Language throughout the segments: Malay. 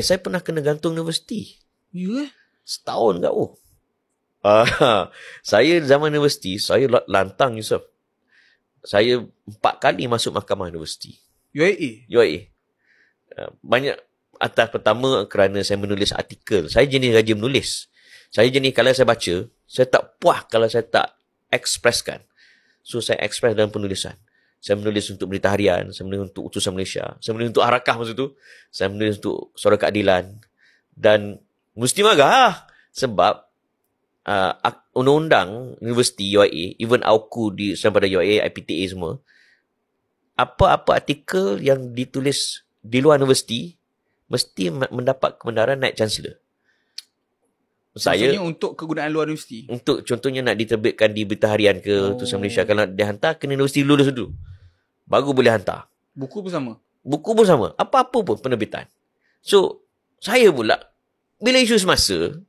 Saya pernah kena gantung universiti. Ya? Setahun kat saya zaman universiti, saya lantang, Yusof. Saya 4 kali masuk mahkamah universiti. UIA. Banyak atas pertama kerana saya menulis artikel. Saya jenis rajin menulis. Saya jenis kalau saya baca, saya tak puas kalau saya tak ekspreskan. So saya ekspres dalam penulisan. Saya menulis untuk Berita Harian, saya menulis untuk Utusan Malaysia, saya menulis untuk Harakah masa tu, saya menulis untuk Suara Keadilan. Dan mesti marah sebab undang-undang universiti UIA, even AUKU sampai pada UIA, IPTA semua, apa-apa artikel yang ditulis di luar universiti mesti mendapat kebenaran naik chancellor. Maksudnya untuk kegunaan luar universiti? Untuk contohnya nak diterbitkan di Berita Harian ke Utusan Malaysia, kalau dia hantar kena universiti lulus dulu, baru boleh hantar. Buku pun sama? Buku pun sama, apa-apa pun penerbitan. So saya pula bila isu semasa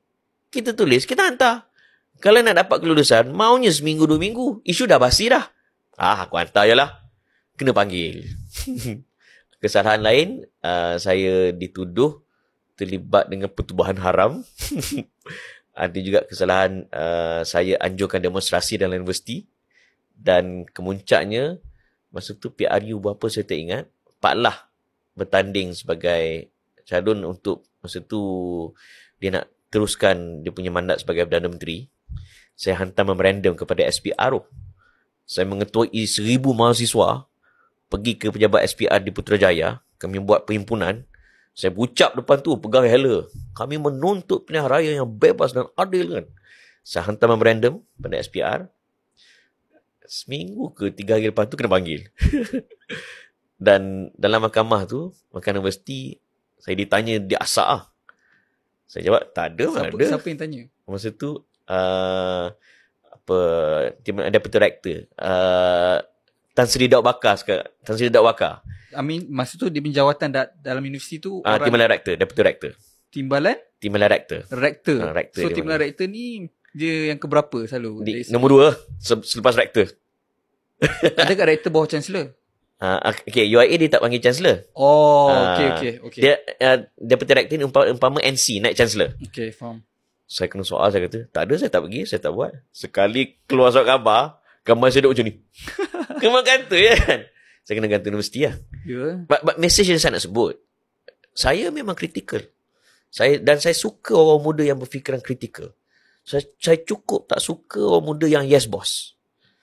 kita tulis, kita hantar. Kalau nak dapat kelulusan, maunya seminggu 2 minggu. Isu dah basi dah. Aku hantar je lah. Kena panggil. Kesalahan lain, saya dituduh terlibat dengan pertubuhan haram. Ada juga kesalahan, saya anjurkan demonstrasi dalam universiti. Dan kemuncaknya, masa tu PRU berapa saya tak ingat, Pak Lah bertanding sebagai calon untuk, masa tu dia nak teruskan dia punya mandat sebagai Perdana Menteri. Saya hantar memorandum kepada SPR. Saya mengetuai 1,000 mahasiswa pergi ke pejabat SPR di Putrajaya. Kami buat perhimpunan. Saya berucap depan tu, pegang hela. Kami menuntut pilihan raya yang bebas dan adil kan. Saya hantar memorandum pada SPR. Seminggu ke 3 hari lepas tu kena panggil. Dan dalam mahkamah tu, mahkamah universiti, saya ditanya di asal. Saya jawab, tak ada. Siapa yang tanya? Masa tu, Deputy Rector, Tan Sri Daud Bakar. I mean, masa tu dia punya jawatan dalam universiti tu Timbalan Rector, Deputy Rector. Timbalan Rector. Rector. So Timbalan Rector ni dia yang keberapa selalu? Nombor 2 selepas Rector. Adakah Rector bawah Chancellor? Okay, UIA dia tak panggil Chancellor. Okay. Dia Deputy Rector ni umpama NC, naik Chancellor. Okay, faham. Saya kena soal, saya kata, tak ada, saya tak pergi, saya tak buat. Sekali keluar surat khabar, gambar saya duduk macam ni. Kemar kata kan. Saya kena gantung universiti lah. Yeah. But message yang saya nak sebut, saya memang kritikal. Saya suka orang muda yang berfikiran kritikal. Saya cukup tak suka orang muda yang yes boss.